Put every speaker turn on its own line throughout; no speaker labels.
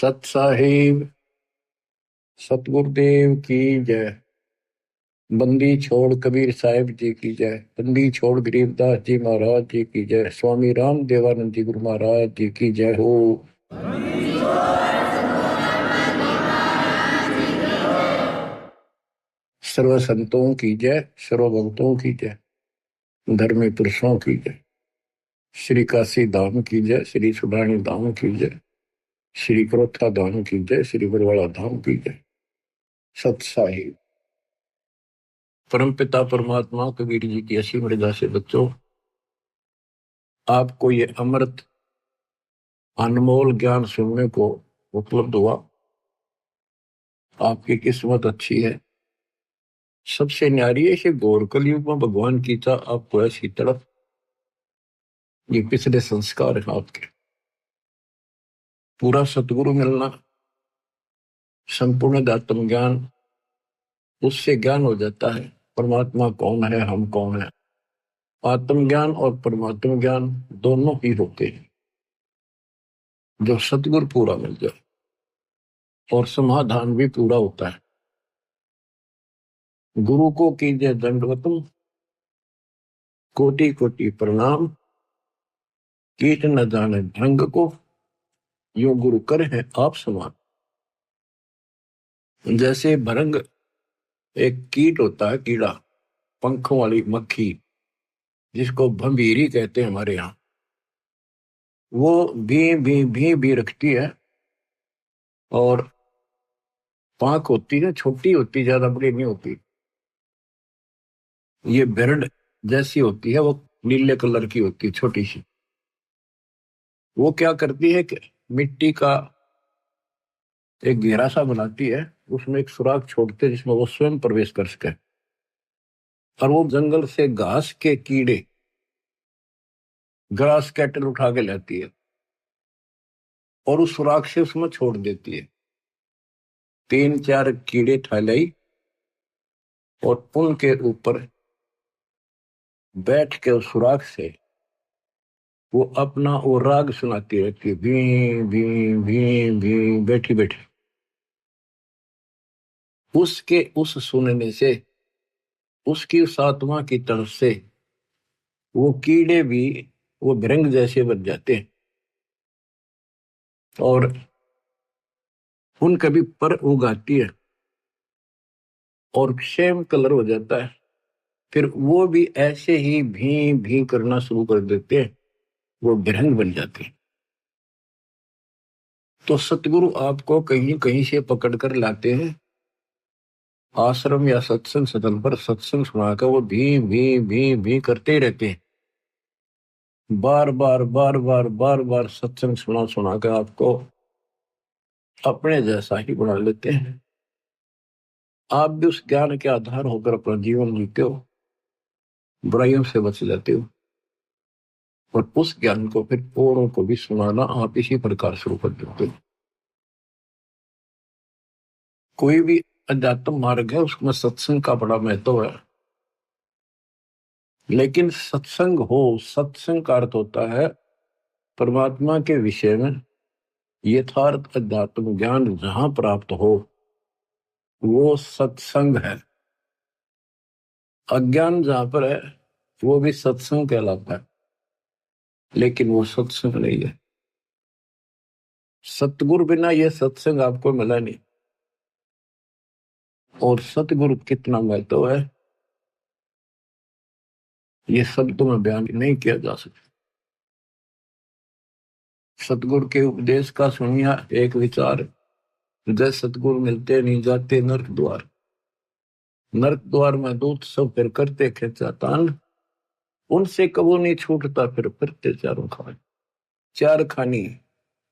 सत साहिब सतगुरुदेव की जय। बंदी छोड़ कबीर साहिब जी की जय। बंदी छोड़ गरीबदास जी महाराज जी की जय। स्वामी राम देवानंद जी गुरु महाराज जी की जय हो। सर्व संतों की जय, सर्व भक्तों की जय, धर्मी पुरुषों की जय। श्री काशी धाम की जय, श्री सुडानी धाम की जय, श्री क्रोथा धाम की जय, श्री बरवाड़ा धाम की जय। सत साहिब परमपिता परमात्मा कबीर जी की असीम मर्यादा से बच्चों, आपको ये अमृत अनमोल ज्ञान सुनने को उपलब्ध हुआ। आपकी किस्मत अच्छी है। सबसे न्यारी है घोर कलयुग में भगवान की था आपको ऐसी तरफ। ये पिछले संस्कार है आपके। पूरा सतगुरु मिलना, संपूर्ण आत्म ज्ञान, उससे ज्ञान हो जाता है परमात्मा कौन है, हम कौन है। आत्मज्ञान और परमात्मा ज्ञान दोनों ही होते हैं जो सतगुरु पूरा मिल जाए, और समाधान भी पूरा होता है। गुरु को कीजिए दंडवतम, कोटि कोटि प्रणाम। कीट न जाने ढंग को, यो गुरु कर है आप समान। जैसे भरंग एक कीट होता है, कीड़ा, पंखों वाली मक्खी, जिसको भंभीरी कहते हैं हमारे यहाँ। वो भी रखती है, और पांख होती है, छोटी होती, ज्यादा बड़ी नहीं होती। ये बिरड जैसी होती है, वो नीले कलर की होती है, छोटी सी। वो क्या करती है कि मिट्टी का एक घेरा सा बनाती है, उसमें एक सुराख छोड़ते जिसमें वो स्वयं प्रवेश कर सके। और वो जंगल से घास के कीड़े, ग्रास कैटल उठा के लाती है और उस सुराख से उसमें छोड़ देती है। 3-4 कीड़े ठालाई और उनके ऊपर बैठ के उस सुराख से वो अपना वो राग सुनाती रहती है, भी भी भी, बैठी बैठी। उसके उस सुनने से, उसकी उस आत्मा की तरफ से वो कीड़े भी वो भृंग जैसे बन जाते हैं, और उनका भी पर उगाती है और सेम कलर हो जाता है। फिर वो भी ऐसे ही भी करना शुरू कर देते हैं, वो भृंग बन जाते हैं। तो सतगुरु आपको कहीं कहीं से पकड़ कर लाते हैं, आश्रम या सत्संग सदन पर सत्संग सुनाकर वो भी करते ही रहते हैं। बार बार सत्संग सुना कर आपको अपने जैसा ही बना लेते हैं। आप भी उस ज्ञान के आधार होकर अपना जीवन जीते हो, बुराइयों से बच जाते हो, और उस ज्ञान को फिर औरों को भी सुनाना आप इसी प्रकार शुरू कर देते हो। कोई भी अध्यात्म मार्ग है, उसमें सत्संग का बड़ा महत्व है। लेकिन सत्संग हो, सत्संग का अर्थ होता है परमात्मा के विषय में यथार्थ अध्यात्म ज्ञान जहां प्राप्त हो, वो सत्संग है। अज्ञान जहां पर है वो भी सत्संग कहलाता है, लेकिन वो सत्संग नहीं है। सतगुरु बिना यह सत्संग आपको मिला नहीं। और सतगुरु कितना महत्व है, ये शब्दों में बयान नहीं किया जा सकता। सतगुरु के उपदेश का सुनिया एक विचार, जय सतगुरु मिलते नहीं जाते नरक द्वार। नरक द्वार में दूत सब फिर करते खेचा तान, उनसे कबो नहीं छूटता फिर फिरते चारों खाने। चार खानी,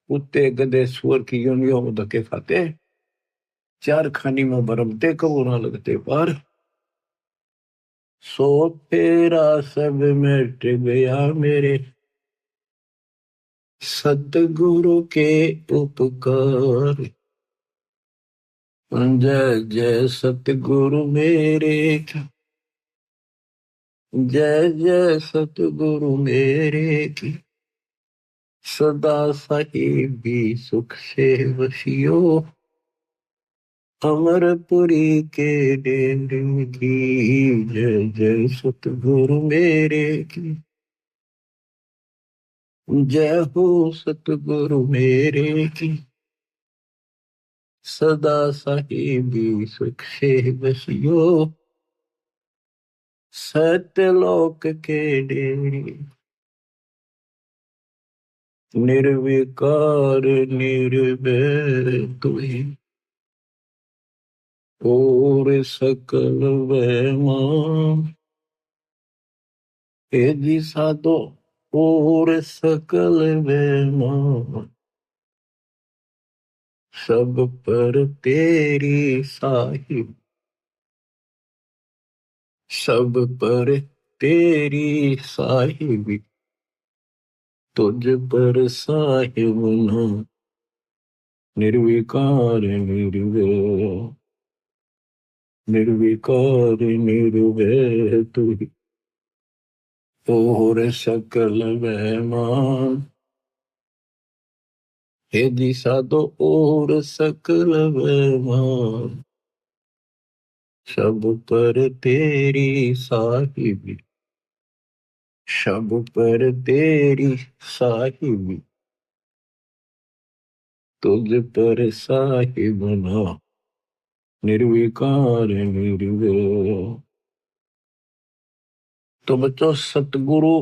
कुत्ते गधे सुअर की योनियों में धक्के खाते, चार खानी में भरमते कबो ना लगते पार। सो फेरा सब मिट गया मेरे, सतगुरु के उपकार। जय जय सतगुरु मेरे, जय जय सतगुरु मेरे की। सदा साहिबी सुख से वसियो, अमरपुरी के डेरे की। जय जय सतगुरु मेरे की, जय हो सतगुरु मेरे की। सदा साहिबी सुख से बसियो, सत्यलोक के डेरे। निर्विकार निर्भय तुहि, और सकल वहमा। हे जी साधो और सकल वहमा, सब पर तेरी साहिब। सब पर तेरी साहिबी, तुझ पर साहिब ना। निर्विकार निर्भय, निर्विकार निर्भय तुहि, और सकल वहमान। हे दिशा दो और सकल वहमान, सब पर तेरी साहिबी। सब पर तेरी साहिबी, तुझ पर साहिब ना। निर्विकार निर्भय। तो बच्चों, सतगुरु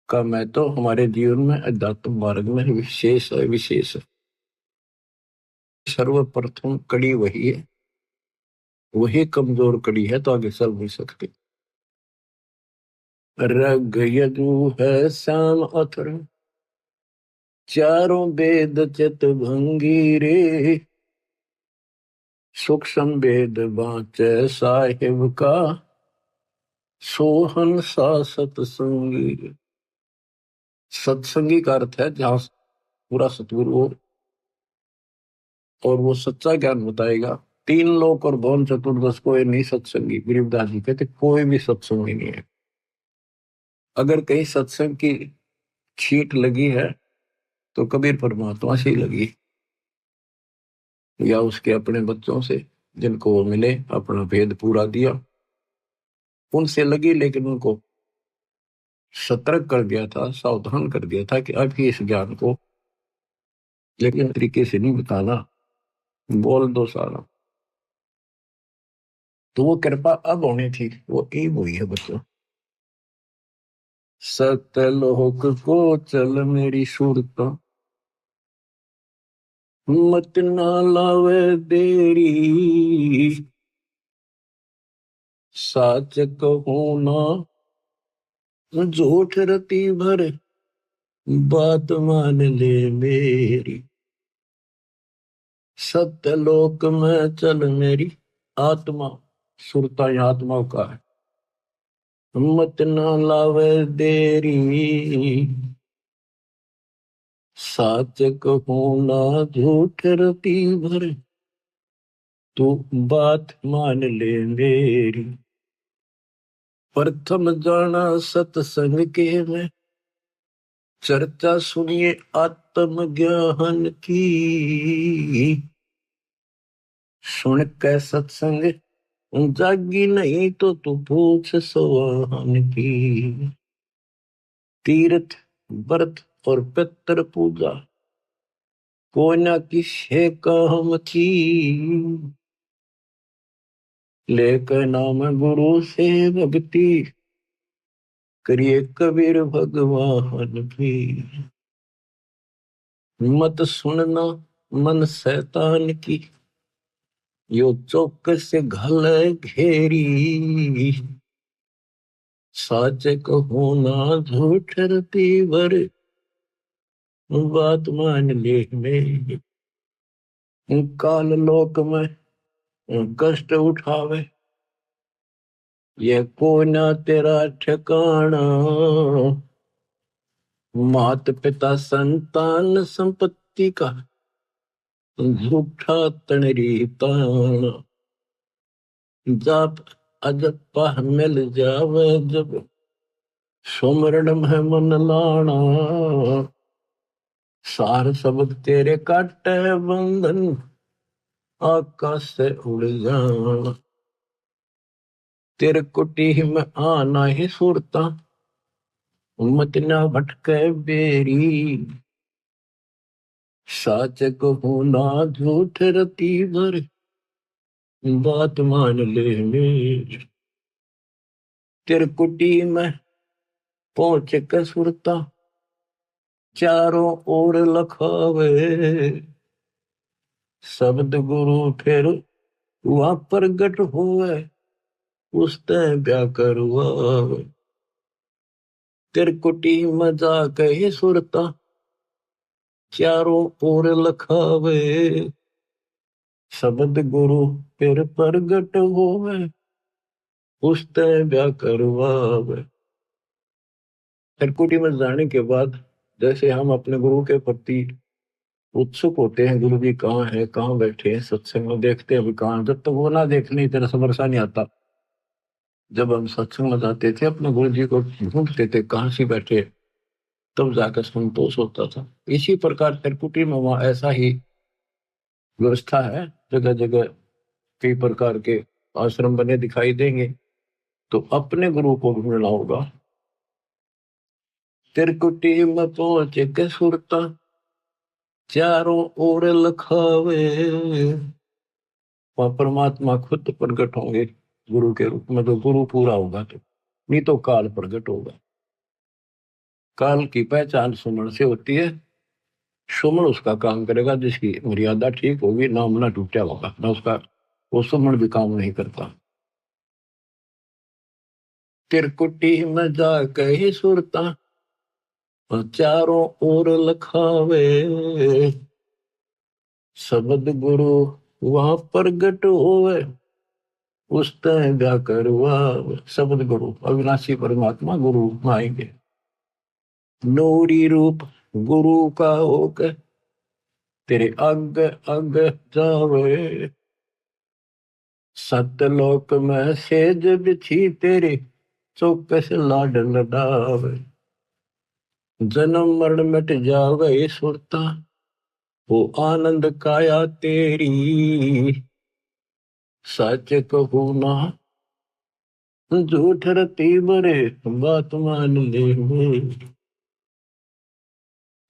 का महत्व हमारे जीवन में, अध्यात्म मार्ग में विशेष है, विशेष है। सर्वप्रथम कड़ी वही है, वही कमजोर कड़ी है तो आगे चल नहीं सकते। रग यजु है श्याम अथर, चारों वेद चित भंगी रे। सूक्ष्म वेद बाँचे साहिब का, सोहन सा सतसंगी। सत्संगी का अर्थ है जहां पूरा सतगुरु हो और वो सच्चा ज्ञान बताएगा। तीन लोक और भवन चतुर्दश को ये नहीं सत्संगी। गरीबदास जी कहते कोई भी सत्संगी नहीं है। अगर कहीं सत्संग की छीट लगी है तो कबीर परमात्मा से ही लगी, या उसके अपने बच्चों से जिनको वो मिले, अपना भेद पूरा दिया, उनसे लगी। लेकिन उनको सतर्क कर दिया था, सावधान कर दिया था कि अभी इस ज्ञान को लेकिन तरीके से नहीं बताना, बोल दो सारा। तो वो कृपा अब होनी थी, वो एक हुई है बच्चों। सतलोक को चल मेरी सुरता, मत ना लावे देरी। साच कहूं ना झूठ रति भर, बात मान ले मेरी। सत्यलोक में चल मेरी आत्मा, सुरता ही आत्मा का है। मत ना लावे देरी, साच कहूं ना झूठ रति भर, तू बात मान ले मेरी। प्रथम जाना सत्संग के में, चर्चा सुनिए आत्म ज्ञान की। सुन के सत्संग जागी नहीं तो तू पूछ सवाहन की। तीर्थ व्रत और पितर पूजा, कोई ना किसे काम की। लेकर नाम गुरु से भक्ति, करिए कबीर भगवान भी। मत सुनना मन शैतान की, यो चौकस से घल घेरी। साच कहो ना झूठ रति भर, बात मान ले मेरी। काल लोक में कष्ट उठावे, ये को ना तेरा ठिकाना। मात पिता संतान संपत्ति का, झूठा तनरी ताना। जाप अजपा मिल जावे जब, सुमरण में मन लाना। सार शब्द तेरे काटे बंधन, आकाश से उड़ जाना। तेरे कुटी में आना ही सुरता, मत ना भटके बेरी। साच कहूँ ना झूठ रती भर, बात मान ले मेरी। तेरे कुटी में पहुंच के सुरता, चारों ओर लखावे। शब्द गुरु फिर वहां प्रगट होवे, उसते ब्या करवावे। तेरे कुटी में जाके ही सुरता, चारों ओर लखावे। शब्द गुरु फिर प्रगट होवे, उसते ब्या करवावे। त्रिकुटी में जाने के बाद जैसे हम अपने गुरु के प्रति उत्सुक होते हैं, गुरु जी कहाँ है, कहाँ बैठे हैं, सत्संग में देखते हैं अभी कहाँ। जब तक वो ना देखने तरह से भरोसा नहीं आता। जब हम सत्संग में जाते थे अपने गुरु जी को ढूंढते थे कहाँ से बैठे, तब जाकर संतोष होता था। इसी प्रकार त्रिकुटी में वहां ऐसा ही व्यवस्था है। जगह जगह कई प्रकार के आश्रम बने दिखाई देंगे, तो अपने गुरु को ढूंढना होगा। त्रिकुटी में पहुंच के सुरता, चारों ओर लखावे। वहां परमात्मा खुद प्रकट होंगे गुरु के रूप में। तो गुरु पूरा होगा, तो नहीं तो काल प्रकट होगा। काल की पहचान सुमन से होती है। सुमन उसका काम करेगा जिसकी मर्यादा ठीक होगी, नाम ना टूटा होगा ना उसका, वो सुमन भी काम नहीं करता। तिरकुटी में जाके ही सुरता, चारों ओर लखावे। शब्द गुरु वहां प्रगट होवे, उसते ब्या करवा। शब्द गुरु अविनाशी परमात्मा गुरु में आएंगे। नूरी रूप गुरु का होकर तेरे अग अग जावे। सतलोक में सेज बिछी तेरे, चौकस लाड लडावे। जन्म मरण मिट जावे सुरता, वो आनंद काया तेरी। सच कहूँ ना झूठ रती बरे, बात मान ले मेरी।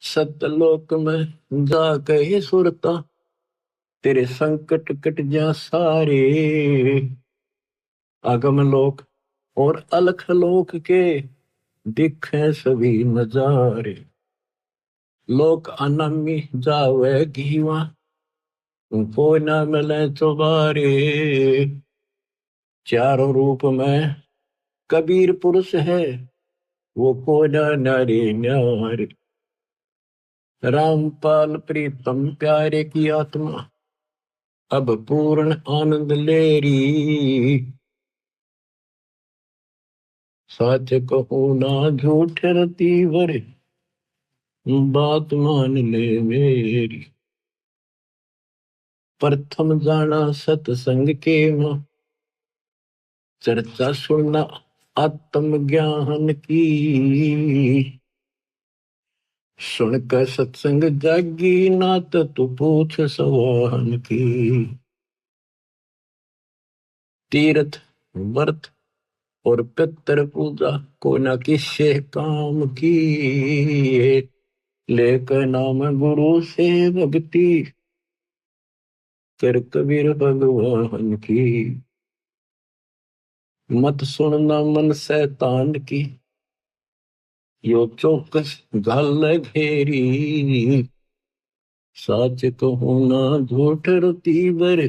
सतलोक में जाके ही सुरता, तेरे संकट कट जा सारे। आगम लोक और अलख लोक के दिखे सभी नजारे। लोक अनमी जावे घीवा, कोई ना मिले चुबारे। चारों रूप में कबीर पुरुष है, वो कोई ना नारी न्यारे। रामपाल प्रीतम प्यारे की आत्मा, अब पूर्ण आनंद लेरी। सच कहूँ ना झूठ रती वर, बात मान ले मेरी। प्रथम जाना सत्संग के मां, चर्चा सुनना आत्म ज्ञान की। सुनकर सत्संग जागी नात, तू पूछ सवाहन की। तीर्थ व्रत और पितर पूजा को न किसे काम की। लेकर नाम गुरु से भक्ति, कर कबीर भगवान की। मत सुनना मन शैतान की, यो चौकस गल घेरी। सच कहूँ ना झूठ रती बर,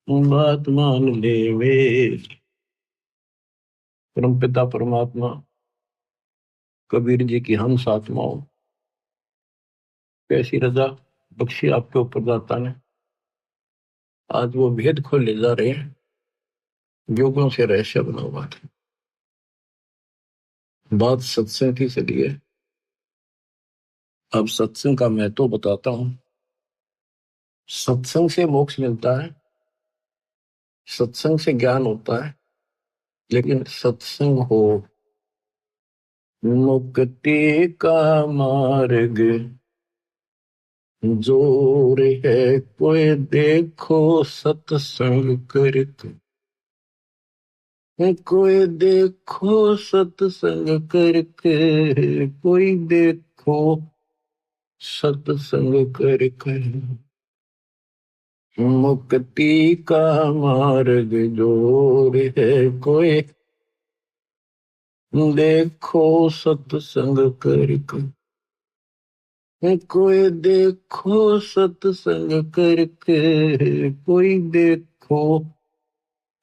बात मान ले वे। परम पिता परमात्मा कबीर जी की हंस आत्माओं, कैसी रजा बख्शी आपके ऊपर दाता ने। आज वो भेद खोल ले जा रहे हैं, योगों से रहस्य बना हुआ था। बात सत्संग की चली है। अब सत्संग का मैं तो बताता हूं। सत्संग से मोक्ष मिलता है, सत्संग से ज्ञान होता है, लेकिन सत्संग हो मुक्ति का मार्ग, जोर है कोई देखो सत्संग करके, कोई देखो सत्संग करके, कोई देखो सत्संग करके, मुक्ति का मार्ग जोर है कोई देखो सत्संग करके, कोई देखो सत्संग करके, कोई देखो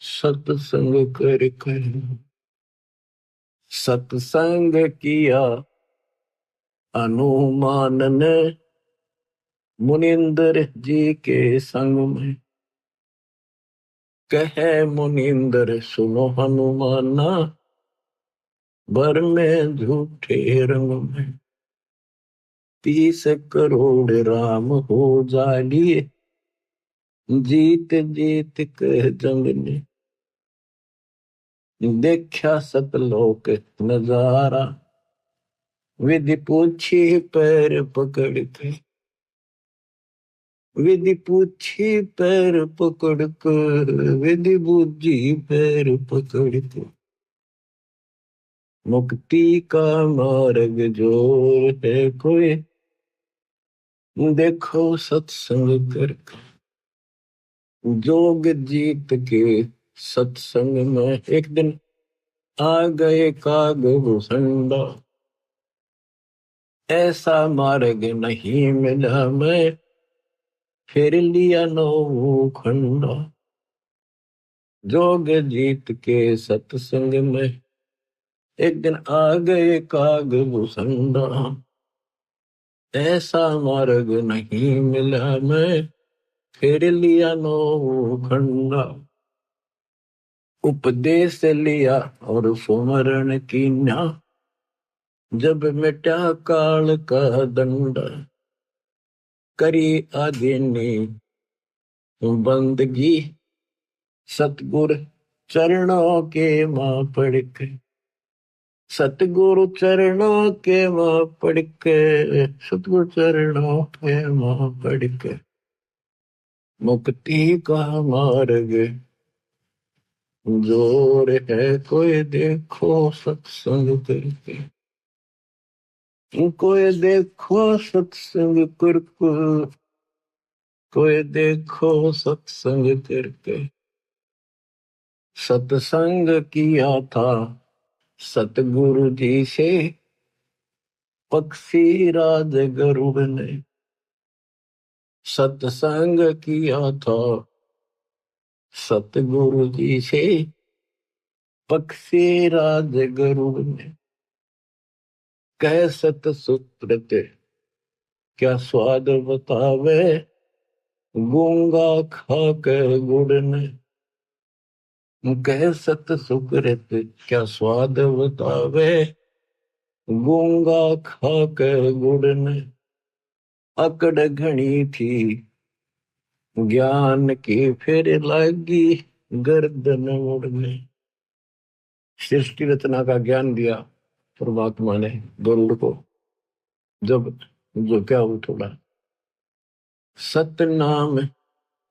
सत्संग करके। सत्संग किया हनुमान ने मुनिंदर जी के संग में, कहे मुनिंदर सुनो हनुमाना, बर में झूठे रंग में 30 करोड़ राम हो जालिए, जीत जीत के जंग ने देखा सतलोक नजारा, विधि पूछी पैर पकड़ के, विधि पूछी पैर पकड़ कर, विधि बूझी पैर पकड़ के, मुक्ति का मार्ग जोर है कोई देखो सत्संग करके। जोग जीत के सत्संग में एक दिन आ गए काग भूषंडा, ऐसा मार्ग नहीं मिला मैं, फिर लिया नौ खंडा। जोग जीत के सत्संग में एक दिन आ गए काग भूषंडा, ऐसा मार्ग नहीं मिला मैं, फिर लिया नौ खंडा। उपदेश लिया और सुमरण कीन्या, जब मिटा काल का दंड, करी आदिनी बंदगी, सतगुर चरणों के मां पड़ के, सतगुरु चरणों के मां पड़ के, सतगुरु चरणों के मां पड़ के, मुक्ति का मार्ग जोर है कोई देखो सत्संग करके, कोई देखो सत्संग करके, कोई देखो सत्संग करके। सत्संग किया था सतगुरु जी से, पक्षी राज गरुड़ ने, सत्संग किया था सतगुरु जी से, पक्षी राज गरुड़ ने, कह सत सुप्रत क्या स्वाद बतावे, गूंगा खा कर गुड़ ने, कह सत सुकृत क्या स्वाद बतावे, गूंगा खा कर गुड़ ने, अकड़ घनी थी ज्ञान की फिर लगी गर्दन मुड़ने। सृष्टि रचना का ज्ञान दिया परमात्मा ने गरुड़ को, जब जो क्या हो थोड़ा सतनाम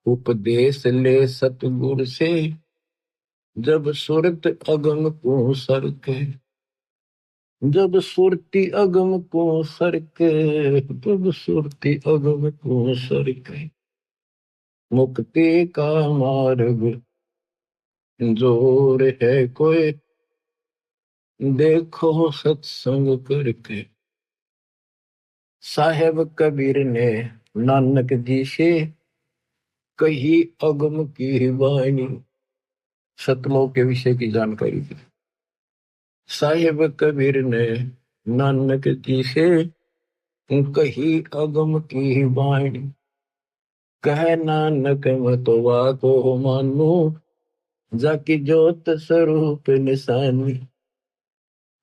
उपदेश ले सतगुर से, जब सुरत अगम को सरके, जब सुरती अगम को सरके, जब सुरती अगम को सरके, मुक्ति का मार्ग जोर है कोई देखो सत्संग करके। साहेब कबीर ने नानक जी से कही अगम की वाणी, सतलोक के विषय की जानकारी दी। साहेब कबीर ने नानक जी से कही अगम की वाणी, कह नानक मतवा को मानू, जाकी जोत स्वरूप निशानी,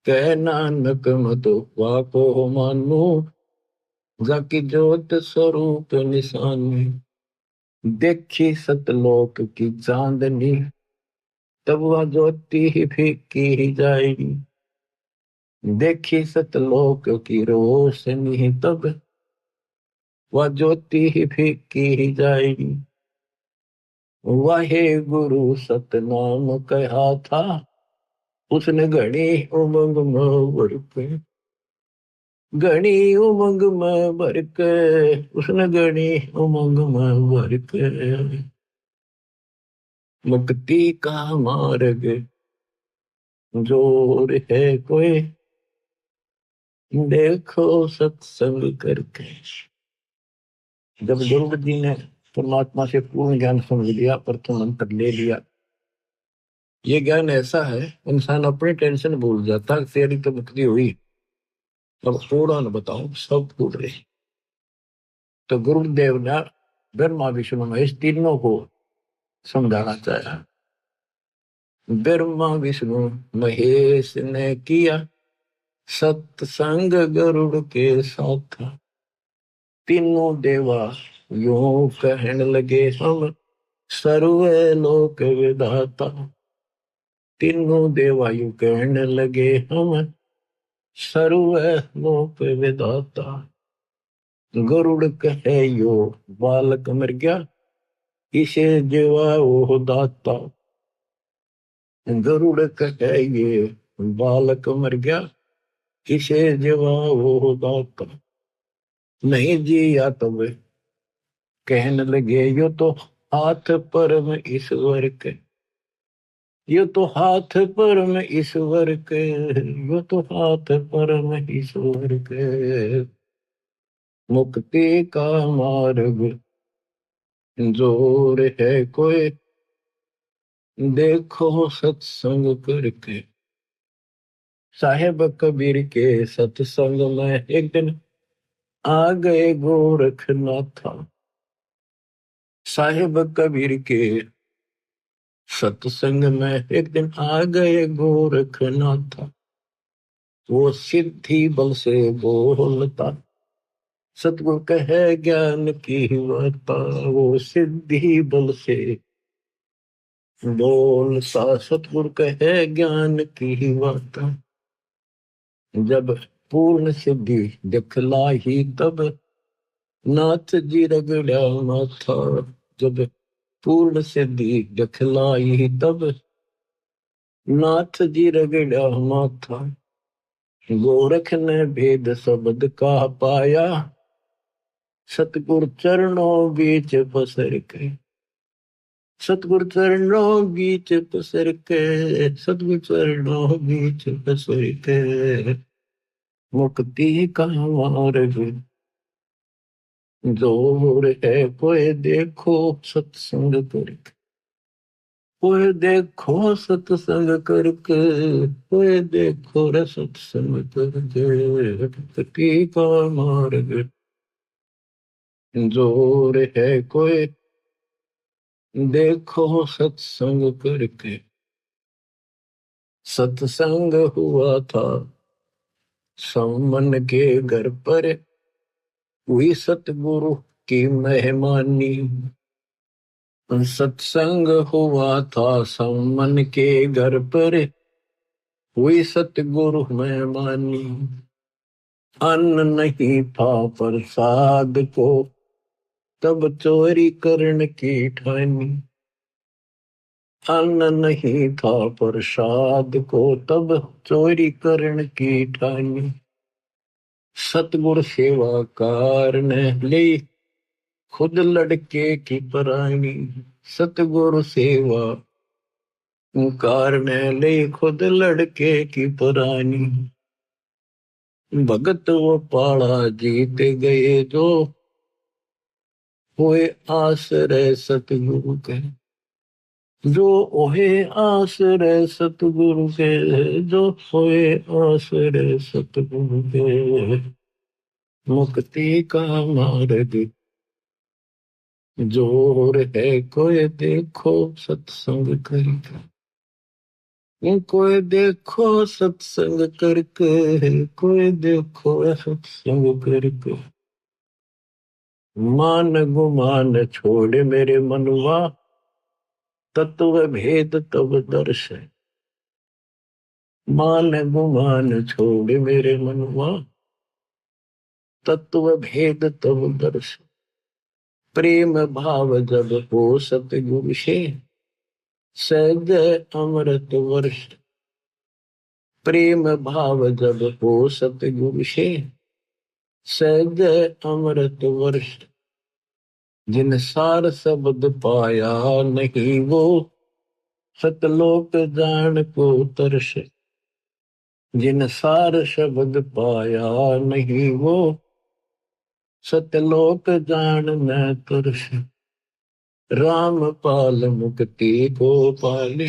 कह नानक मतवा को मानू, जाकी जोत स्वरूप निशानी, देखी सतलोक की चांदनी, तब वह ज्योति ही फीकी ही जाएगी, देखी सतलोक की रोशनी, तब वह ज्योति ही फीकी ही जाएगी। वाहे गुरु सतनाम कहा था, उसने घड़ी उमंग में भर के, घड़ी उमंग में भर के, उसने घड़ी उमंग में भर के। मुक्ति का मार्ग जोर है कोई, देखो सत्संग करके। जब गुरु जी ने परमात्मा से पूर्ण ज्ञान समझ लिया, प्रथम अंतर ले लिया, ये ज्ञान ऐसा है इंसान अपनी टेंशन भूल जाता। तेरी तो मुक्ति हुई, अब थोड़ा न बताओ, सब भूल रहे। तो गुरुदेव ने ब्रह्मा विष्णु महेश तीनों को समझाना चाहा। ब्रह्मा विष्णु महेश ने किया सत्संग गरुड़ के साथ। तीनों देवा यूं कहने लगे, हम सर्वे लोक विधाता। तीनों देवा यूं कहने लगे, हम सर्वे लोक विधाता। गरुड़ कहे यो बालक मर गया, इसे जीवा वो दाता। गरुड़ कहे ये बालक मर गया, इसे जीवा वो दाता। नहीं जिया तब कहने लगे, यो तो हाथ परम ईश्वर के, यो तो हाथ परम ईश्वर के, यो तो हाथ परम ईश्वर के। मुक्ति का मार्ग जोर है कोई, देखो सत्संग करके। साहेब कबीर के सत्संग में एक दिन आ गए गोरखनाथ। साहेब कबीर के सत्संग में एक दिन आ गए गोरखनाथ। वो सिद्धि बल से बोलता, सतगुरु कहे ज्ञान की वार्ता। वो सिद्धि बल से बोलता, सतगुरु कहे ज्ञान की वार्ता। जब पूर्ण सिद्धि दिखलाई तब नाथ जी रगड़ा माथा। जब पूर्ण सिद्धि दिखलाई तब नाथ जी रगड़ा माथा। गोरख ने भेद शब्द का पाया, सतगुरु चरणों बीच पसर के। सतगुरु चरणों बीच पसर के, सतगुरु चरणों बीच पसर के। मुक्ति का मार्ग जोर है कोई, देखो सत्संग करके। कोई देखो सत्संग करके, कोई देखो रे सत्संग करके। मुक्ति का मार्ग जोर है कोई, देखो सत्संग करके। सत्संग हुआ था समन के घर पर, हुई सतगुरु की मेहमानी। सत्संग हुआ था समन के घर पर, हुई सतगुरु मेहमानी। अन्न नहीं था प्रसाद को, तब चोरी करने की ठानी। अन्न नहीं था प्रसाद को, तब चोरी करने की ठानी। सतगुरु सेवाकार ने ली खुद लड़के की परानी। सतगुरु सेवा कार ने ली खुद लड़के की परानी। भगत वो पाड़ा जीत गए जो, हुए आश्रय सतगुरु के। जो ओहे आश्रय सतगुरु के, जो होए आश्रय सतगुरु के। मुक्ति का मार्ग जोर है कोई, देखो सत्संग करके। कोई देखो सत्संग करके, कोई देखो सत्संग करके। मान गुमान छोड़ मेरे मनवा, तत्व भेद तब दर्श है। मान गुमान छोड़ मेरे मनवा, तत्व भेद तब दर्श, प्रेम भाव जब हो सतगुरु से, सहज अमृत वर्ष। प्रेम भाव जब हो सतगुरु से, सहज अमृत वर्ष। जिन सार शब्द पाया नहीं वो, सतलोक जान को तरस। जिन सार शब्द पाया नहीं वो, सतलोक जान न तरस। राम पाल मुक्ति को पाले,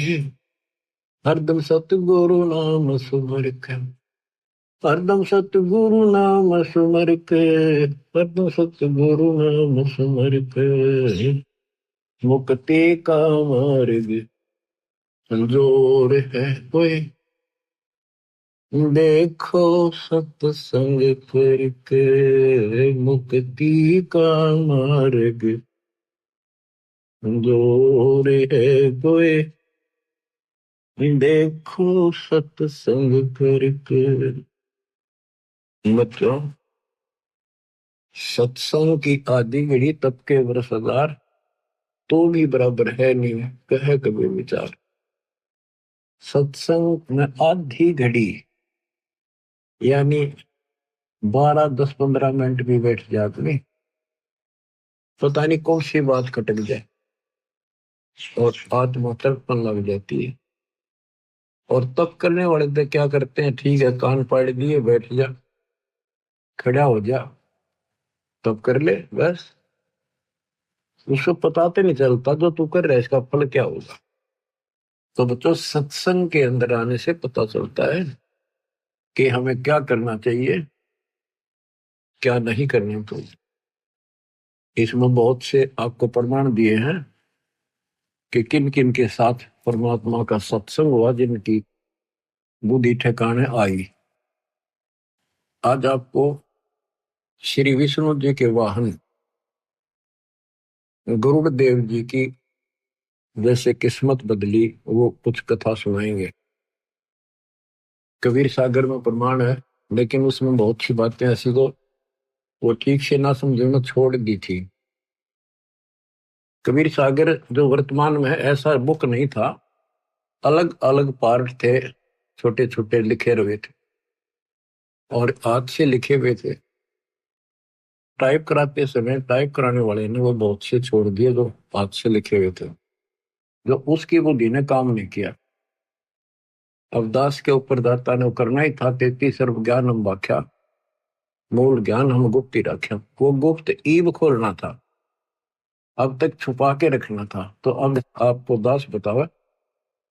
हरदम सतगुरु नाम सुमर के। हरदम सतगुरु नाम सुमर के, हरदम सतगुरु नाम सुमर के। मुक्ति का मार्ग संजोर है कोई, देखो सत्संग करके। मुक्ति का मार्ग संजोर है कोई, देखो सत्संग करके। बच्चों, सत्संग की आदि घड़ी तब के वर्ष 1000 तो भी बराबर है नहीं, कहे कभी विचार। सत्संग में आधी घड़ी यानी 12, 10, 15 मिनट भी बैठ जाते नहीं, पता नहीं कौन सी बात खटक जाए और आत्मा तड़पन लग जाती है। और तब करने वाले तो क्या करते हैं, ठीक है कान पाड़ दिए, बैठ जा, खड़ा हो जा, तब कर ले बस। उसको पता तो नहीं चलता जो तू कर रहा है इसका फल क्या होगा। तो बच्चों, सत्संग के अंदर आने से पता चलता है कि हमें क्या करना चाहिए, क्या नहीं करना चाहिए। इसमें बहुत से आपको प्रमाण दिए हैं कि किन किन के साथ परमात्मा का सत्संग हुआ, जिनकी बुद्धि ठिकाने आई। आज आपको श्री विष्णु जी के वाहन गरुड़ देव जी की जैसे किस्मत बदली, वो कुछ कथा सुनाएंगे। कबीर सागर में प्रमाण है, लेकिन उसमें बहुत सी बातें ऐसी को वो ठीक से ना समझे में छोड़ दी थी। कबीर सागर जो वर्तमान में है, ऐसा बुक नहीं था, अलग अलग पार्ट थे, छोटे छोटे लिखे हुए थे और हाथ से लिखे हुए थे। टाइप कराते समय टाइप कराने वाले ने वो बहुत से छोड़ दिए जो हाथ से लिखे हुए थे, जो उसकी बुद्धि ने काम नहीं किया। अब दास के ऊपर दाता ने करना ही था, 33 सर्व ज्ञान हम व्याख्या, मूल ज्ञान हम गुप्त ही रख्या। वो गुप्त ईब खोलना था, अब तक छुपा के रखना था। तो अब आपको दास बतावे,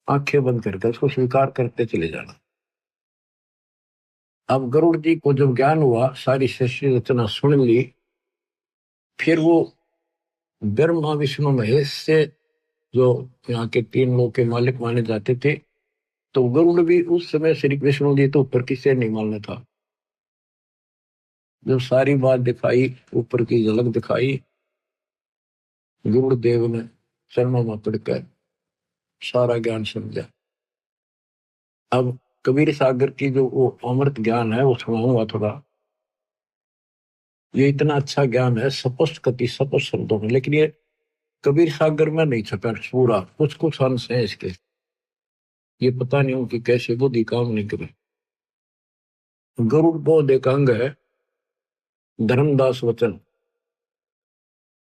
आंखें बंद करके उसको स्वीकार करते चले जाना। अब गरुड़ जी को जब ज्ञान हुआ, सारी सृष्टि रचना सुन ली, फिर वो ब्रह्मा विष्णु महेश से, जो यहाँ के 3 लोग के मालिक माने जाते थे, तो गरुड़ भी उस समय श्री विष्णु जी तो ऊपर किसे नहीं मानना था। जब सारी बात दिखाई, ऊपर की झलक दिखाई, गरुड़ देव ने चरणों में पड़कर सारा ज्ञान समझा। अब कबीर सागर की जो वो अमृत ज्ञान है वो सुनाऊंगा थोड़ा। ये इतना अच्छा ज्ञान है, स्पष्ट कति स्पष्ट शब्दों में, लेकिन ये कबीर सागर में नहीं छपा पूरा, कुछ कुछ अंश है इसके। ये पता नहीं हो कि कैसे बुद्धि काम नहीं करे। गरुड़ बोध एक अंग है, धर्मदास वचन।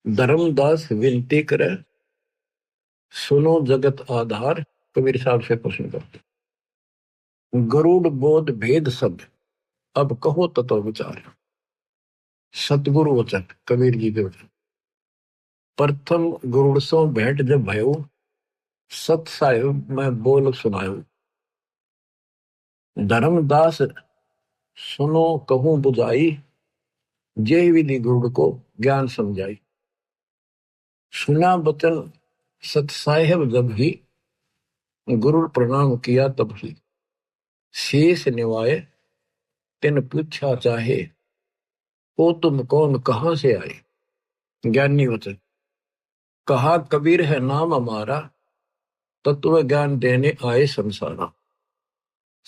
धर्मदास विनती करे, सुनो जगत आधार। कबीर साहब से प्रश्न करते, गरुड़ बोध भेद शब्द, अब कहो तत्व विचार। सतगुरु वचन, कबीर जी के वचन। प्रथम गरुड़ सो भेंट जब भयो, सत साहिब में बोल सुनायो। धर्मदास सुनो कहूं बुझाई, जय विधि गरुड़ को ज्ञान समझाई। सुना बचन सत साहिब जब ही, गुरु प्रणाम किया तब ही। शेष निवाए तिन पूछा चाहे, ओ तुम कौन कहां से आए। ज्ञानी वचन, कहा कबीर है नाम हमारा, तत्व ज्ञान देने आए संसारा।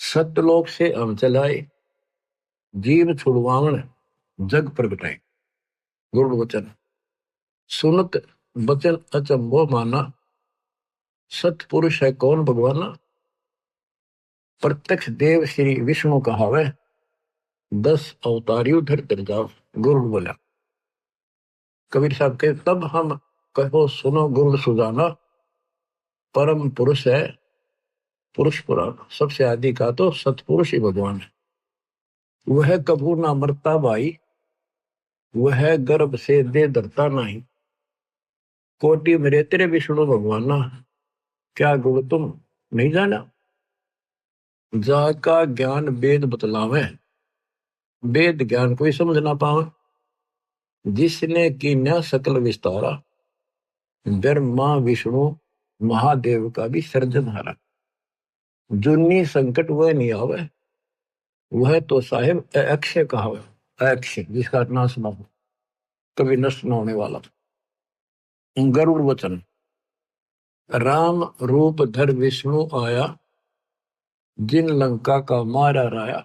सत्यलोक से हम चलाए, जीव छुड़वावन जग प्रगटाए। गुरु वचन सुनत बचन अचंभो माना, सतपुरुष है कौन भगवाना। प्रत्यक्ष देव श्री विष्णु कहावे, 10 अवतारियों धर जाओ। गुरु बोला। कबीर साहब के तब हम कहो सुनो गुरु सुजाना, परम पुरुष है पुरुष पुराण। सबसे आदि का तो सतपुरुष ही भगवान है। वह कभू ना मरता भाई, वह गर्भ से दे धरता नहीं। कोटि मेरे तेरे विष्णु भगवाना, क्या गुण तुम नहीं जाना। जाका ज्ञान वेद बतलावे, वेद ज्ञान कोई समझ ना पावे। जिसने की न सकल विस्तारा, ब्रह्मा विष्णु महादेव का भी सर्जनहारा। जुन्नी संकट वह नहीं आवे, वह तो साहिब अक्षय कहावे। अक्षय जिसका नाश ना हो, कभी नष्ट न होने वाला। गरुड़ वचन राम रूप धर विष्णु आया, जिन लंका का मारा राया।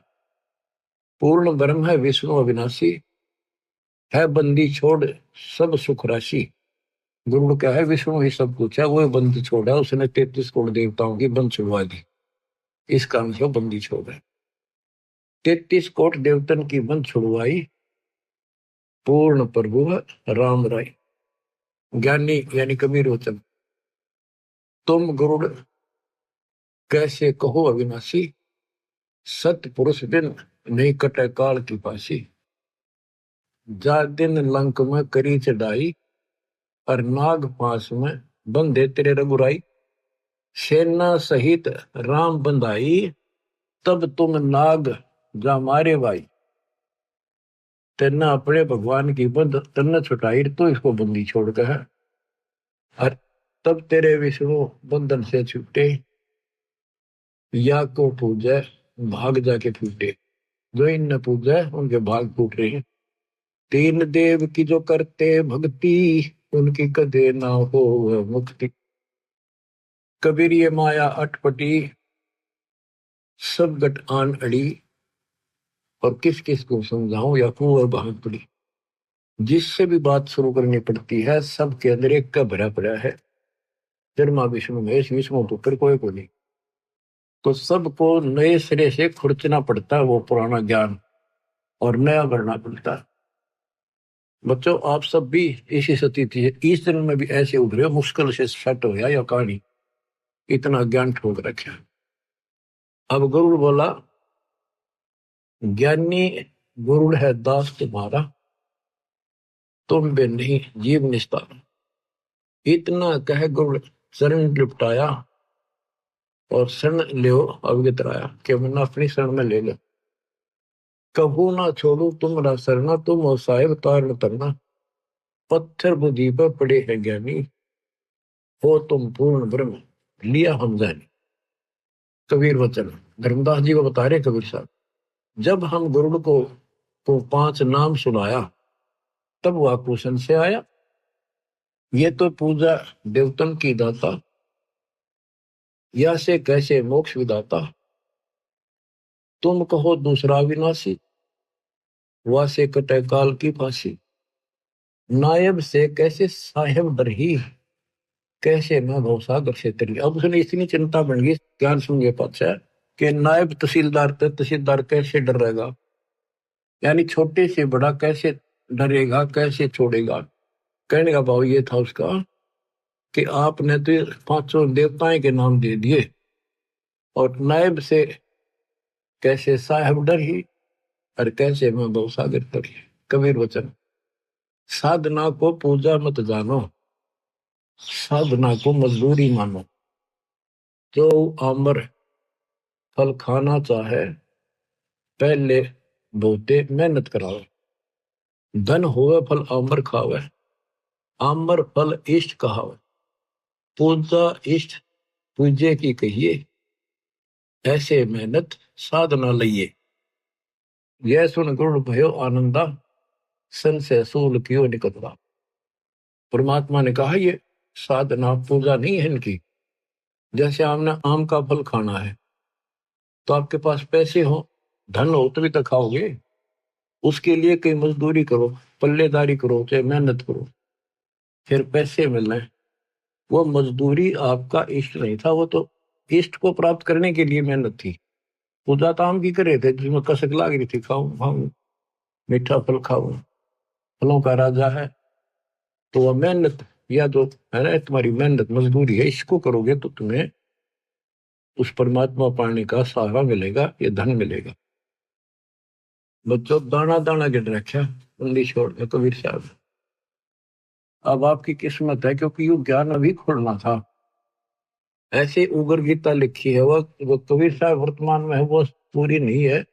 पूर्ण ब्रह्म है विष्णु अविनाशी, है बंदी छोड़ सब सुख राशि। गुरु क्या है, विष्णु ही सब कुछ है, वो बंदी छोड़ा। उसने 33 करोड़ देवताओं की बंद छुड़वा दी, इस कारण से बंदी छोड़ है। 33 कोट देवतन की बंद छुड़वाई, पूर्ण प्रभु राम राय। ज्ञानी यानी कबीर वचन तुम गुरुड़ कैसे कहो अविनाशी। सत पुरुष दिन नहीं कटे काल की पासी। जा दिन लंक में करी चढ़ाई, और नाग पास में बंधे तेरे रघुराई। सेना सहित राम बंधाई, तब तुम नाग जा मारे भाई। तेना अपने भगवान की बंद तन्ना छुटाई, तो इसको बंदी छोड़ के है। और तब तेरे विष्णु बंधन से छूटे, या को पूजे भाग जाके फूटे। जो इन पूजे उनके भाग फूट रहे हैं। तीन देव की जो करते भक्ति, उनकी कदे ना हो मुक्ति। कबीर ये माया अटपटी, सब गट आन अड़ी। और किस किस को समझाऊं या कुंवर भाग पड़ी। जिससे भी बात शुरू करनी पड़ती है, सबके अंदर एक का भरा पड़ा है, ब्रह्मा विष्णु महेश। विष्णु तो फिर कोई को नहीं, तो सबको नए सिरे से खुरचना पड़ता है वो पुराना ज्ञान, और नया भरना पड़ता है। बच्चों आप सब भी इसी स्थिति है, इस दिन में भी ऐसे उभरे, मुश्किल से सेट हो या कहानी, इतना ज्ञान ठोक रखा। अब गुरु बोला, ज्ञानी गुरु है दास तुम्हारा, तुम भी नहीं जीव निस्तार। इतना कह गुरु शरण लिपटाया, और शरण लो अवगत राया, कि मैंने अपनी शरण में ले लो। कबू ना छोड़ू तुम शरणा, तुम हो साहिब तारण तरना। पत्थर बुद्धि पर पड़े हैं ज्ञानी, हो तुम पूर्ण ब्रह्म लिया हम जानी। कबीर वचन धर्मदास जी को बता रहे कबीर साहब, जब हम गुरु को 5 नाम सुनाया, तब वह कुशन से आया। ये तो पूजा देवतन की दाता, या से कैसे मोक्ष विदाता। तुम कहो दूसरा विनाशी, वह से कटे काल की फांसी। नायब से कैसे साहेब डरही, कैसे मैं भवसागर से तरी। अब उसने इतनी चिंता बन गई ज्ञान सुन के पाछा, कि नायब तहसीलदार कैसे डर रहेगा, यानी छोटे से बड़ा कैसे डरेगा, कैसे छोड़ेगा। कहने का भाव ये था उसका, कि आपने तो 5 देवताएं के नाम दे दिए, और नायब से कैसे साहेब डर ही, और कैसे मैं भवसागर तरी। कबीर वचन साधना को पूजा मत जानो, साधना को मजदूरी मानो। जो आमर फल खाना चाहे, पहले बहुते मेहनत कराओ। धन होवे फल आमर खावे, आमर फल इष्ट कहावे। पूजा इष्ट पूजे की कहिए, ऐसे मेहनत साधना लइए। यह सुन गुरु भयो आनंदा, सन से सूल कियो निकटवा। परमात्मा ने कहा ये साधना पूजा नहीं है इनकी। जैसे आपने आम का फल खाना है, तो आपके पास पैसे हो, धन हो तभी तो खाओगे। उसके लिए कहीं मजदूरी करो, पल्लेदारी करो, चाहे मेहनत करो, फिर पैसे मिलने। वो मजदूरी आपका इष्ट नहीं था, वो तो इष्ट को प्राप्त करने के लिए मेहनत थी। पूजा तो आम की करे थे जिसमें कसक लाग रही थी, खाऊं खाऊं मीठा फल खाऊं, फलों का राजा है। तो वह मेहनत या तो है ना, तुम्हारी मेहनत मजदूरी है, इसको करोगे तो तुम्हें उस परमात्मा पाने का सहारा मिलेगा, ये धन मिलेगा। बच्चों दाना दाना गिन रखा उंगली छोड़ के कबीर साहब। अब आपकी किस्मत है, क्योंकि यू ज्ञान अभी खोलना था। ऐसे उगर गीता लिखी है, वो कबीर साहब वर्तमान में है, वो पूरी नहीं है,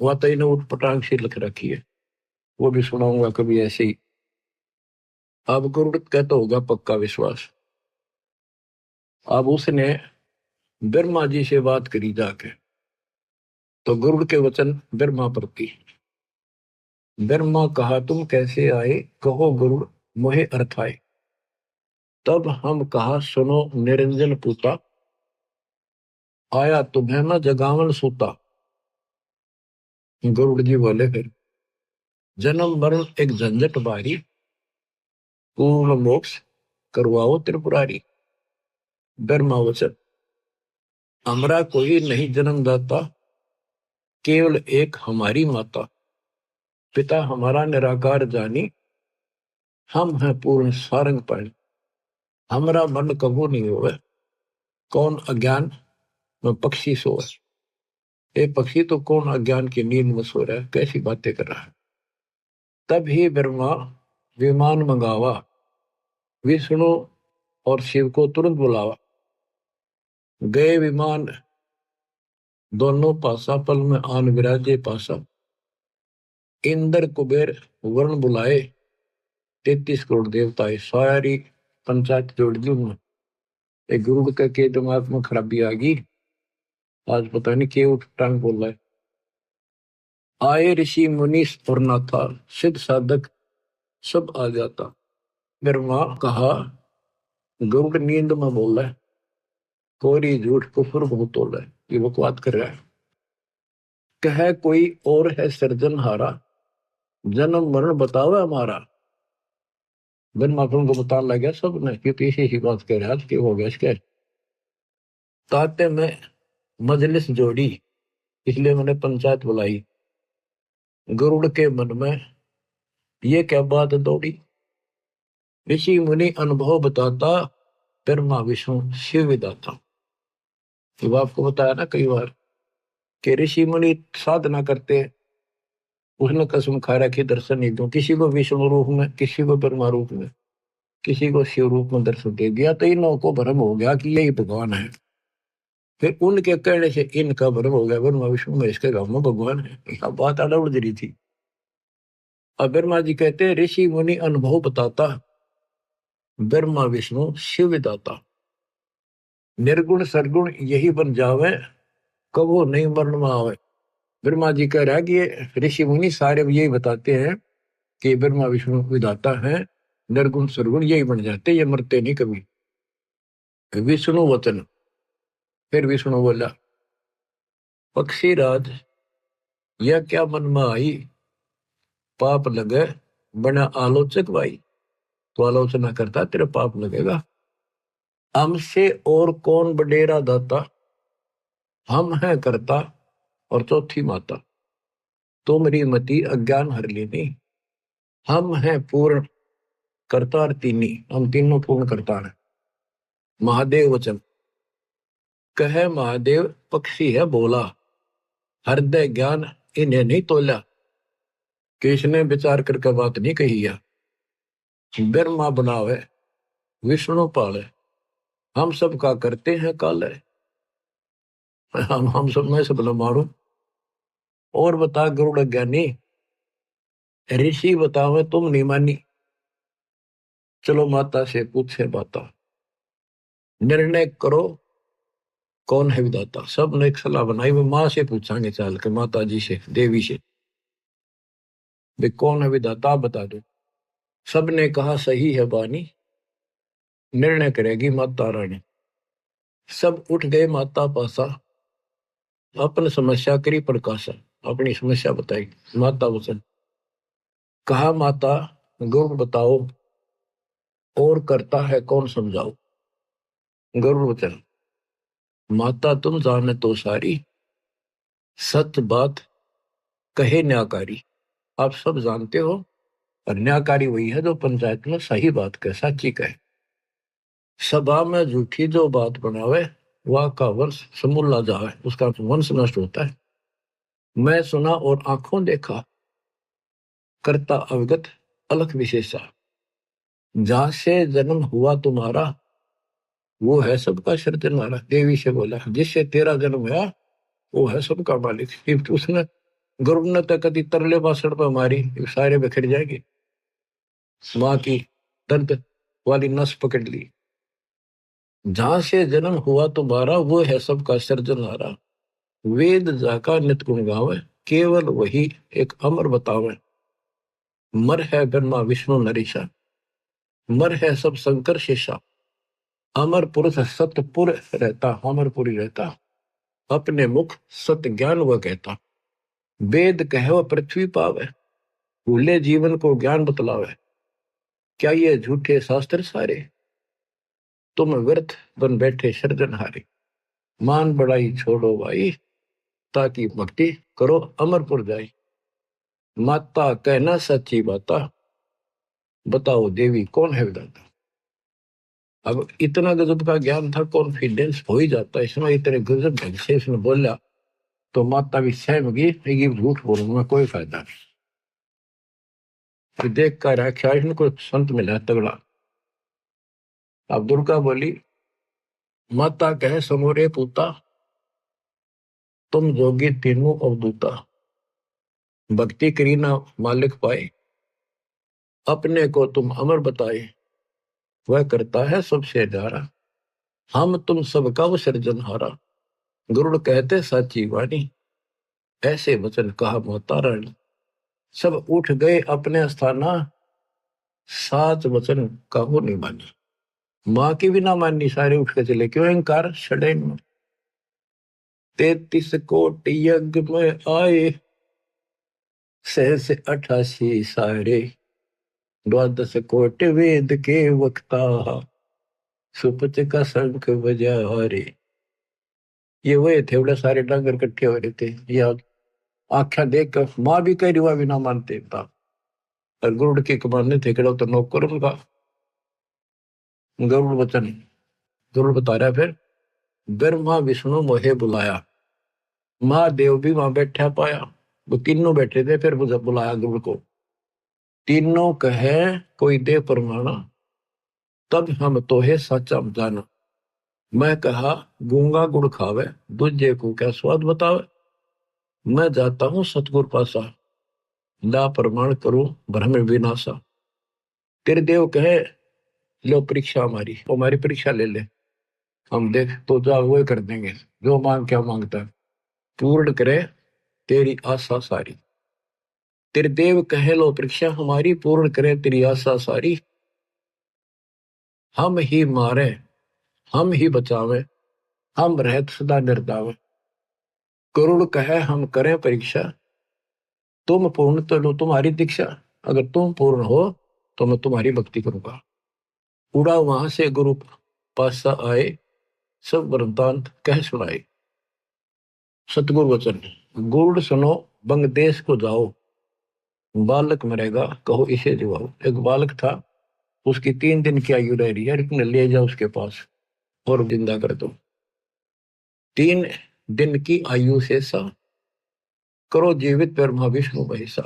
वह तो इन्हें उठपटांग सी लिख रखी है, वो भी सुनाऊंगा कभी ऐसे ही। अब गुरुड़ कहता होगा पक्का विश्वास। अब उसने ब्रह्मा जी से बात करी जाके, तो गुरुड़ के वचन ब्रह्मा प्रति। ब्रह्मा कहा तुम कैसे आए, कहो गुरुड़ मोहे अर्थ आए। तब हम कहा सुनो निरंजन पूता, आया तुम्हें न जगावन सूता। गुरुड़ जी बोले फिर जन्म मरण एक झंझट बारी, पूर्ण मोक्ष करवाओ त्रिपुरारी। ब्रह्मा वचन हमरा कोई नहीं जन्म दाता, केवल एक हमारी माता। पिता हमारा निराकार जानी, हम हैं पूर्ण सारंग पाणी। हमरा मन कबू नहीं होवे, कौन अज्ञान में पक्षी सोए। ये पक्षी तो कौन अज्ञान की नींद में सो रहा है, कैसी बातें कर रहा है। तब ही ब्रह्मा विमान मंगावा, विष्णु और शिव को तुरंत बुलावा। गए विमान दोनों पासा, पल में आन विराजे पासा। इंद्र कुबेर वरुण बुलाए, 33 करोड़ देवताएं सारी पंचायत जोड़ दी उन्होंने। एक गुरु के दिमाग में खराबी आ गई, आज पता नहीं क्यों उठ टांग बोल रहा है। आए ऋषि मुनि और नाथा, सिद्ध साधक सब आ जाता। ब्रह्मा कहा गरुड़ नींद में बोल रहा है, कोरी झूठ कुफर बहुत हो रहा है, ये बकवाद कर रहा है। कह कोई और है सृजनहारा, जन्म मरण बताओ हमारा। ब्रह्मा को बताने लग गया सब ने, क्योंकि इसी ही बात कह रहा कि हो गया इसके। ताते में मजलिस जोड़ी, इसलिए मैंने पंचायत बुलाई। गरुड़ के मन में ये क्या बात दौड़ी, ऋषि मुनि अनुभव बताता, ब्रह्मा विष्णु शिव विदाता। तो आपको बताया ना कई बार कि ऋषि मुनि साधना करते, उसने कसम खा रखी दर्शन नहीं दूं, किसी को विष्णु रूप में, किसी को ब्रह्मा रूप में, किसी को शिव रूप में दर्शन दे दिया, तो इन लोगों को भ्रम हो गया कि यही भगवान है। फिर उनके कहने से इनका भ्रम हो गया, ब्रह्मा विष्णु में इसके गांव में भगवान है। अब बात आड़ा उड़ रही थी। अब ब्रह्मा जी कहते ऋषि मुनि अनुभव बताता, ब्रह्मा विष्णु शिव विदाता। निर्गुण सरगुण यही बन जावे, कबो नहीं मरण में आवे। ब्रह्मा जी कह रहा है कि ये ऋषि मुनि सारे यही बताते हैं कि ब्रह्मा विष्णु विधाता है, निर्गुण सरगुण यही बन जाते, ये मरते नहीं कभी। विष्णु वचन, फिर विष्णु बोला पक्षी राज यह क्या मन में आई, पाप लगे बना आलोचक भाई। तो आलोचना करता तेरे पाप लगेगा। हमसे और कौन बडेरा दाता, हम है करता और चौथी माता। तुमरी मति अज्ञान हर लेनी, हम है पूर्ण करतार तीनी, हम तीनों पूर्ण करतार है। महादेव वचन कहे महादेव पक्षी है बोला, हृदय ज्ञान इन्हें नहीं तोला। किसने विचार करके बात नहीं कही है। ब्रह्मा बनावे विष्णु पाले, हम सब का करते हैं काले। हम सब में सब न मारो। और बता गरुड़ ज्ञानी, ऋषि बतावे तुम नहीं मानी। चलो माता से पूछे बाता, निर्णय करो कौन है विधाता। सब ने एक सलाह बनाई, वो माँ से पूछांगे चल के, माता जी से, देवी से, वे कौन है विधाता आप बता दो। सब ने कहा सही है बानी, निर्णय करेगी माता रानी। सब उठ गए माता पासा, अपन समस्या करी प्रकाशा। अपनी समस्या बताई। माता वचन कहा, माता गरुड़ बताओ और करता है कौन समझाओ। गरुड़ वचन, माता तुम जाने तो सारी, सत बात कहे न्याकारी। आप सब जानते हो, और न्याकारी वही है जो पंचायत में सही बात कहे, सच्ची कहे। सभा में झूठी जो बात बनावे, वह का वंश समूला जावे, उसका वंश नष्ट होता है। मैं सुना और आंखों देखा, करता अवगत अलख विशेषा। जहां से जन्म हुआ तुम्हारा, वो है सबका सृजनहारा। देवी से बोला, जिससे तेरा जन्म हुआ वो है सबका मालिक। फिर उसने गरुड़ ने तो कभी तरले बासण पर मारी, सारे बिखर जाएंगे। माँ की दंत वाली नस पकड़ ली। जहां से जन्म हुआ तुम्हारा, वो है सबका सृजनहारा। वेद जाका नित गुण गावे, केवल वही एक अमर बतावे। मर है ब्रह्मा विष्णु नरीशा, मर है सब शंकर शेषा। अमर पुरुष सतपुर रहता, अमरपुरी रहता। अपने मुख सत्य ज्ञान वह कहता। वेद कहो पृथ्वी पावे, भूले जीवन को ज्ञान बतलावे। क्या ये झूठे शास्त्र सारे, तुम व्यर्थ बन बैठे सृजनहारे। मान बड़ाई छोड़ो भाई, ताकि भक्ति करो अमरपुर जाई। माता कहना सच्ची बाता, बताओ देवी कौन है विधाता। अब इतना गजब का ज्ञान था, कॉन्फिडेंस हो ही जाता है इसमें। इतने गजब ढंग से इसने बोला तो माता भी सहम गई, झूठ बोलूंगा कोई फायदा नहीं। फिर देख कर आख्या इनको संत मिला तगड़ा। अब दुर्गा बोली, माता कहे समोरे पूता, तुम जोगी तीनों अवधूता। भक्ति करी ना मालिक पाए, अपने को तुम अमर बताए। वह करता है सबसे न्यारा, हम तुम सबका वो सृजनहारा। गरुड़ कहते साची वाणी, ऐसे वचन कहा माता रानी। सब उठ गए अपने स्थाना, सात वचन कहो नहीं मानी। माँ की भी ना माननी, सारे उठ के चले। क्यों अहंकार छड़े। 33 कोटि यज्ञ में आए, सहस 88 सारे। 12 कोटि वेद के वक्ता, सुपच का शंख बजा रे। ये वही थे, बड़े सारे डांगर इकट्ठे हो रहे थे। ये आख्या देख कर माँ भी कह रही, हुआ भी ना मानते था। और गरुड़ के कमाने थे कड़ो तो नौकर उनका। गरुड़ वचन, गरुड़ बता रहा फिर, ब्रह्मा विष्णु मोहे बुलाया। महादेव भी वहां बैठा पाया। वो तीनों बैठे थे, फिर मुझे बुलाया गरुड़ को। तीनों कहे कोई दे परमाना, तब हम तोहे सच जाना। मैं कहा गूंगा गुड़ खावे, दूजे को क्या स्वाद बतावे। मैं जाता हूं सतगुर पासा, ला प्रमाण करूं भ्रम विनाशा। तेरे देव कहे लो परीक्षा हमारी परीक्षा ले ले। हम देख तो जा वो कर देंगे, जो मांग क्या मांगता है पूर्ण करे तेरी आशा सारी। तेरे देव कहे लो परीक्षा हमारी, पूर्ण करे तेरी आशा सारी। हम ही मारे हम ही बचावे, हम रहत सदा निर्दावे। करुण कहे हम करें परीक्षा, तुम पूर्ण तो लो तुम्हारी दीक्षा। अगर तुम पूर्ण हो तो मैं तुम्हारी भक्ति करूंगा। उड़ा वहां से गुरु पासा आए, सब वरदान कह सुनाए। सतगुरु वचन, गुरुड़ सुनो बंग देश को जाओ। बालक मरेगा कहो इसे दिवाओ। एक बालक था, उसकी 3 दिन की आयु रह रही है, ले जाओ उसके पास और जिंदा कर दो। 3 दिन की आयु से सा, करो जीवित ब्रह्मा विष्णु महेशा।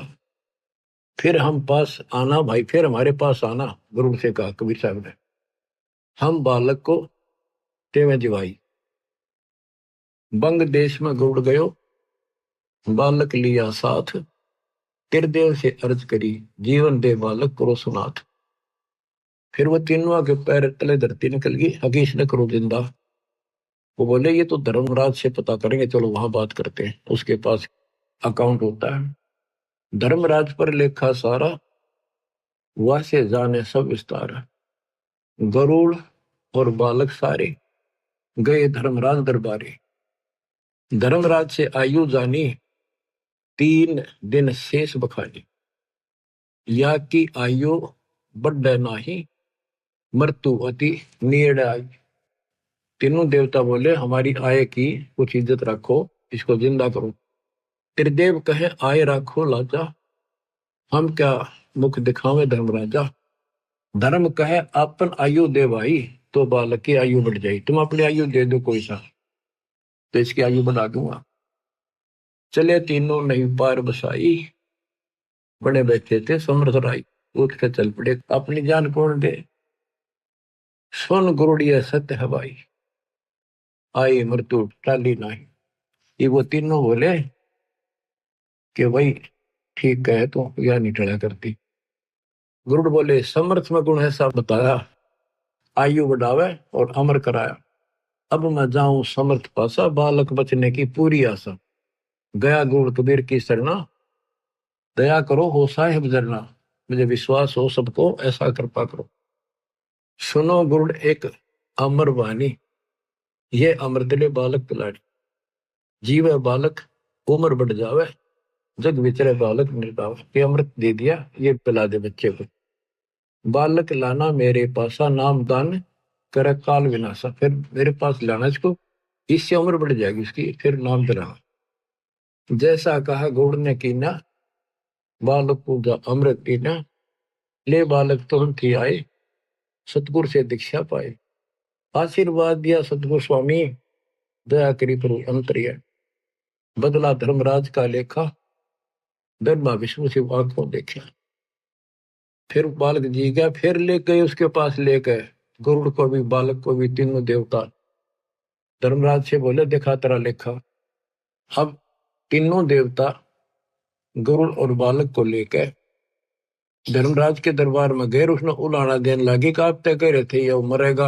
फिर हम पास आना भाई, फिर हमारे पास आना, गुरु से कहा कबीर साहब ने। हम बालक को तेवें जिवाई। बंग देश में गुड़ गयो, बालक लिया साथ। तिरदेव से अर्ज करी, जीवन दे बालक करो सुनाथ। फिर वो तीनों के पैर तले धरती निकल गई, हकीश ने करो जिंदा। वो बोले ये तो धर्मराज से पता करेंगे, चलो वहां बात करते हैं, उसके पास अकाउंट होता है। धर्मराज पर लेखा सारा, वह से जाने सब विस्तार। गरुड़ और बालक सारे गए धर्मराज दरबारे। धर्मराज से आयु जानी, 3 दिन शेष बखानी, या की आयु बढ़ नाही, मृत्यु अति नेड़ आई। तीनों देवता बोले हमारी आय की कुछ इज्जत रखो, इसको जिंदा करो। त्रिदेव कहे आय रखो लाजा, हम क्या मुख दिखावे धर्मराजा। धर्म कहे अपन आयु दे भाई, तो बालक की आयु बढ़ जाए। तुम अपनी आयु दे दो कोई सा, तो इसकी आयु बढ़ा दूंगा। चले तीनों नहीं पार बसाई, बड़े बैठे थे समर्थ राय। उठ के चल पड़े, अपनी जान कौन दे, सुन गुरुड़िया सत्य है भाई, आई मृत्यु टाली नहीं। ये वो तीनों बोले कि भाई ठीक है, तो यह नहीं टला करती। गुरुड़ बोले समर्थ में गुण ऐसा बताया, आयु बढ़ावे और अमर कराया। अब मैं जाऊं समर्थ पासा, बालक बचने की पूरी आशा। गया गुरु कबीर की शरणा, दया करो हो साहिब जरना। मुझे विश्वास हो सबको, ऐसा कृपा करो। सुनो गुरुड़ एक अमर वाणी, ये अमृतले बालक पिलाड़ी। जीवे बालक उम्र बढ़ जावे, जग विचरे बालक निर्दाव। ये अमृत दे दिया, ये पिला दे बच्चे को। बालक लाना मेरे पासा, नाम दान कर काल विनाशा। फिर मेरे पास लाना इसको, इससे उम्र बढ़ जाएगी इसकी, फिर नाम दिलाना। जैसा कहा गौड़ ने कीना, बालक पूजा अमृत पीना। ले बालक तुरंत ही आए, सतगुरु से दीक्षा पाए। आशीर्वाद दिया सतगुरु स्वामी, दया करी प्रभु अंतर्य। बदला धर्मराज का लेखा, धर्मा विष्णु से आंखों देखा। फिर बालक जी गया, फिर ले गए उसके पास, ले गए गरुड़ को भी बालक को भी, तीनों देवता। धर्मराज से बोले देखा तेरा लेखा। अब तीनों देवता गरुड़ और बालक को लेकर धर्मराज के दरबार में गए। उसने उलाना देने लगी कि आप तय कह रहे थे ये मरेगा,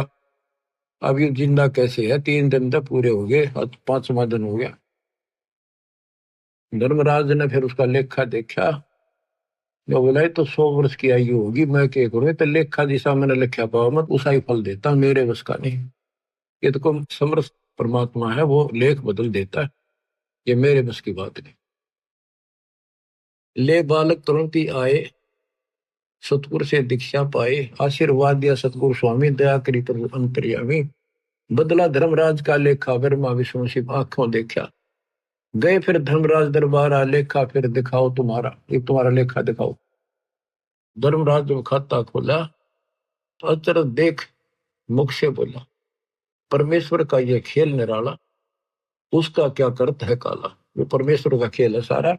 अब ये जिंदा कैसे है। 3 दिन तक पूरे हो गए, 5वां दिन हो गया। धर्मराज ने फिर उसका लेखा देखा, जो बोला तो 100 वर्ष की आयु होगी। मैं क्या करूँ, तो लेखा दिशा मैंने लिखा पाओ मत, उसा ही फल देता, मेरे बस का नहीं। ये तो कौन समर्थ परमात्मा है, वो लेख बदल देता है, ये मेरे बस की बात नहीं। ले बालक तुरंत ही आए, सतगुरु से दीक्षा पाए। आशीर्वाद दिया सतगुरु स्वामी, दया करी प्रभु अंतर्यामी। बदला धर्मराज का लेखा, ब्रह्मा विष्णु शिव आंखों देखा। गए फिर धर्मराज दरबार, लेखा फिर दिखाओ तुम्हारा, एक तुम्हारा लेखा दिखाओ। धर्मराज ने खाता खोला, तो अचरज देख मुख से बोला, परमेश्वर का यह खेल निराला, उसका क्या करत है काला। वो परमेश्वर का खेल है सारा,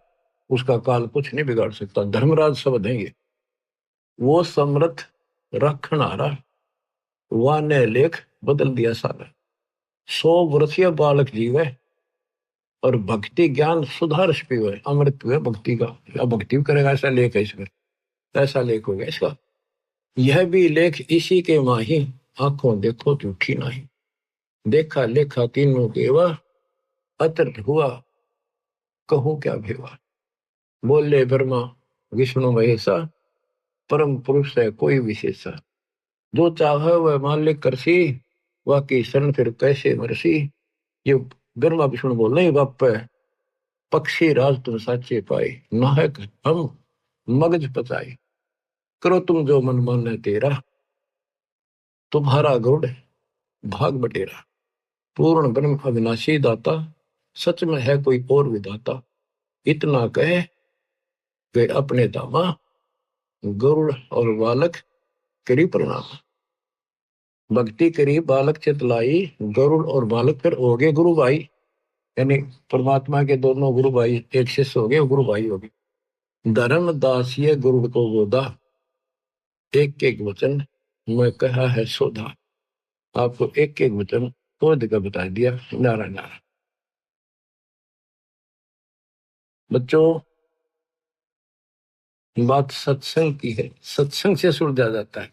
उसका काल कुछ नहीं बिगाड़ सकता। धर्मराज शब्द है ये, वो समर्थ रखनारा, वाने लेख बदल दिया सारा। 100 वर्षीय बालक जीवे और भक्ति ज्ञान सुधारस पीवे, अमृत हुए भक्ति का। या भक्ति करेगा ऐसा लेख है इसमें, ऐसा लेख हो गया इसका। यह भी लेख इसी के माही, आंखों देखो झूठी नहीं। देखा लेखा तीनों देवा, अतर्थ हुआ कहूं क्या भेवा। बोले ब्रह्मा विष्णु महेशा, परम पुरुष है कोई विशेषा। जो चाहे वह मालिक करसी, वाकी शरण फिर कैसे मरसी। ये ब्रह्मा विष्णु बोल रहे बाप, पक्षी राज तुम साचे पाए, नाहक हम मगज पचाए। करो तुम जो मन माने तेरा, तुम्हारा गरुड़ भाग बटेरा। पूर्ण ब्रह्म अविनाशी दाता, सच में है कोई और विधाता। इतना कहे गए अपने दामा, गरुड़ और बालक करी प्रणाम। भक्ति करी बालक चितलाई, गरुड़ और बालक फिर हो गए गुरु भाई। यानी परमात्मा के दोनों गुरु भाई, एक शिष्य हो गए, गुरु भाई हो गए। धर्म दास ये गुरु को गोदा, एक एक वचन मैं कहा है सोधा। आपको एक एक वचन तो जगह बता दिया, नारा नारा। बच्चों बात सत्संग की है, सत्संग से सुलझा जाता है।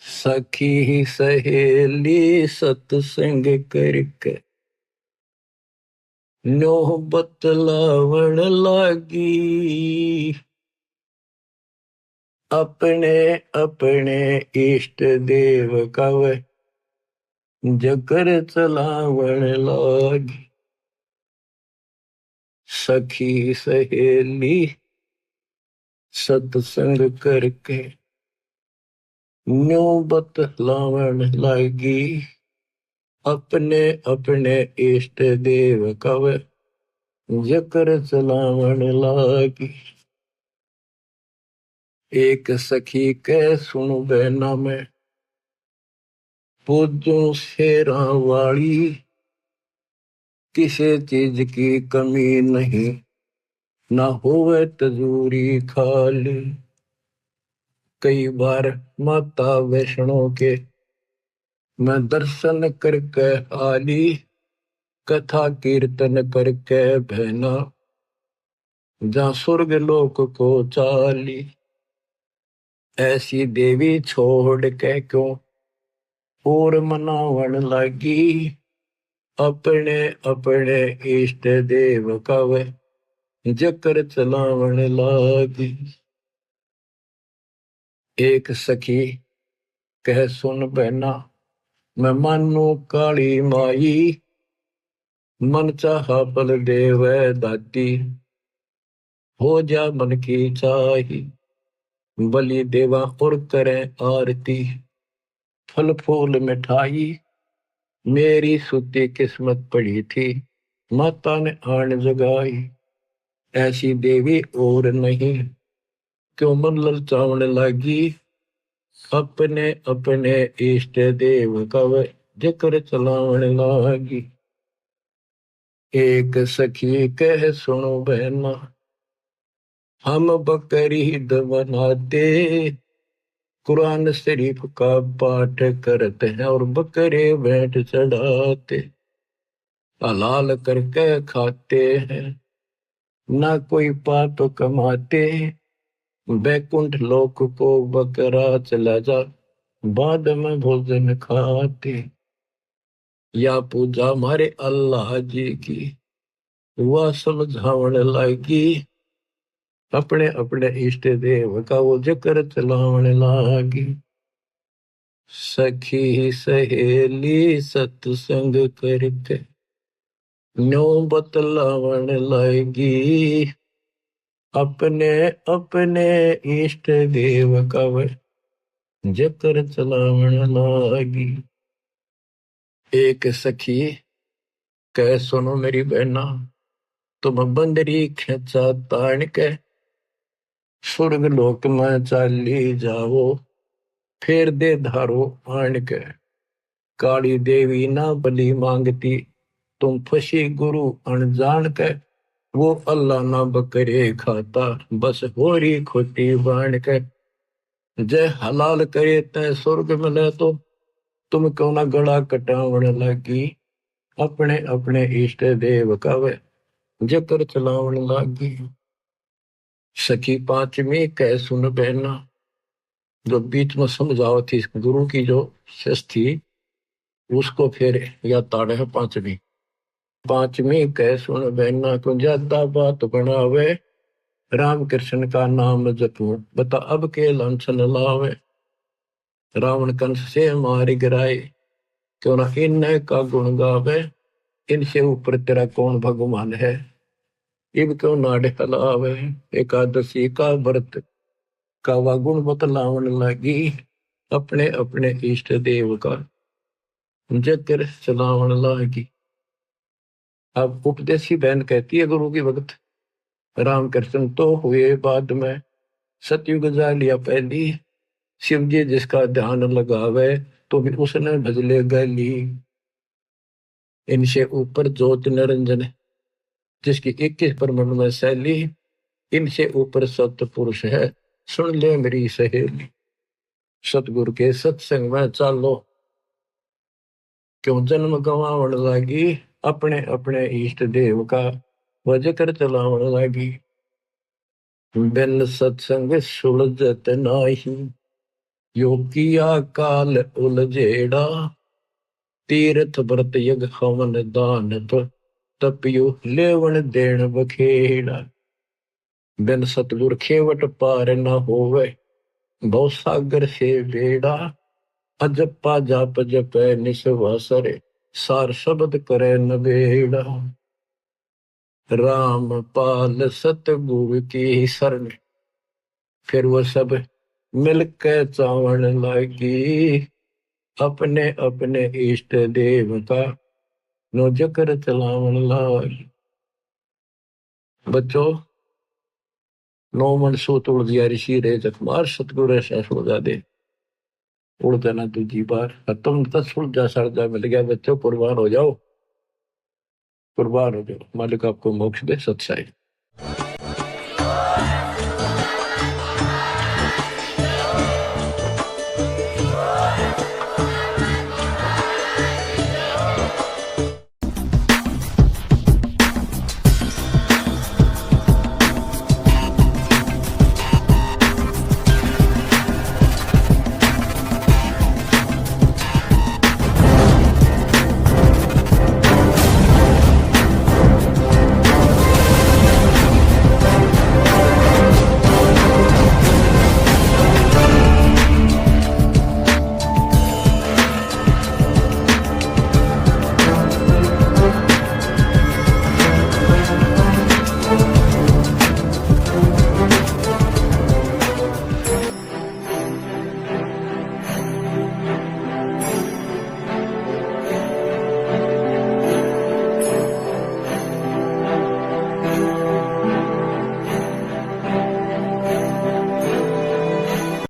सखी सहेली सत्संग करके, नो बतलावण लागी। अपने अपने इष्ट देव कव, जकर चलावण लागी। सखी सहेली सत्संग करके न्यू बतलावन लागी, अपने अपने इष्ट देव कव जकर चलावन लागी। एक सखी के सुन बहना में पूजू शेरा वाली, किसी चीज की कमी नहीं ना होवे तजूरी खाली। कई बार माता वैष्णो के मैं दर्शन करके आली, कथा कीर्तन करके बहना जहाँ स्वर्ग लोक को चाली। ऐसी देवी छोड़ के क्यों और मनावन लगी, अपने अपने इष्ट देव कव जकर चलावन लागी। एक सखी कह सुन बहना मैं मानू काली माई, मन चाहा बल देव दाती हो जा मन की चाही। बलि देवा और करें आरती, फल फूल मिठाई मेरी सूती किस्मत पड़ी थी, माता ने आन जगाई। ऐसी देवी और नहीं क्यों मन ललचावन लगी, अपने अपने इष्ट देव कव जिक्र चलावन लागी। एक सखी कह सुनो बहना हम बकरीद बनाते, कुरान शरीफ का पाठ करते हैं और बकरे भेंट चढ़ाते, हलाल करके खाते हैं ना कोई पाप कमाते। बैकुंठ लोक को बकरा चला जा, बाद में भोजन खाते। या पूजा हमारे अल्लाह जी की वह समझावन लागी, अपने अपने इष्ट देव का वो जिक्र चलावन लागी। सखी सहेली सत्संग करके न्यो बतलावन लागी, अपने अपने इष्ट देव का जिक्र चलावन लागी। एक सखी कह सुनो मेरी बहना तुम बंदरी खेचा तान के स्वर्ग लोक में चाली जाओ, फिर दे धारो आन के। काली देवी ना बलि मांगती, तुम फसी गुरु अनजान के। वो अल्लाह ना बकरे खाता, बस होरी खोटी बाण के। जय हलाल करे तय स्वर्ग मिले, तो तुम क्यों ना गला कटावण लगी, अपने अपने इष्ट देव का वे जिक्र चलावण लागी। सखी पांचवी कह सुन बहना, जो बीच में समझाओ थी गुरु की जो शिष्य थी उसको फिर या ताड़े है पांचवी। पांचवी कह सुन बहना को ज्यादा बात बनावे, राम कृष्ण का नाम जपू बता अब के लांछन लावे। रावण कंस से मारी गिराए, क्यों ना इन का गुण गावे। इनसे ऊपर तेरा कौन भगवान है, इब क्यों नाड़े हलावे। एकादशी का व्रत का वा गुण बतलावन लगी, अपने अपने इष्ट देव का जिक्र चलावन लागी। अब उपदेशी बहन कहती है गुरु की भगत रामकृष्ण तो हुए बाद में, सतयुग जा लिया पहली। शिव जी जिसका ध्यान लगावे तो भी उसने भजले गली। इनसे ऊपर ज्योत निरंजन जिसकी 21 परमंड में शैली, इनसे ऊपर सत्य पुरुष है सुन ले मेरी सहेली। सतगुरु के सत्संग में चालो, क्यों जन्म गवावन लागी, अपने अपने इष्ट देव का वह जिक्र चलावन लागी। बिन सत्संग सुलझत नाही, योगिया काल उलझेड़ा। तीर्थ व्रत यज्ञ हवन दान तपियो लेवन देन बखेड़ा। बिन सतगुर खेवट पार न होवे, भव सागर से बेड़ा। अजपा जाप जपै निसवासरे, सार शब्द करे नबेड़ा। राम पाल सतगुरु की शरण, फिर वो सब मिलके चावण लागी, अपने अपने इष्ट देव का नो जकर चलावन लागी। बच्चों, नो मन सो तोड़ दिया ऋषि रे जखमार, सतगुरु ऐसा सोजा दे उड़ जाना दूजी बार। तुम तो सुलझा सड़जा मिल गया बच्चों, कुर्बान हो जाओ, कुर्बान हो जाओ। मालिक आपको मोक्ष दे। सत्साई।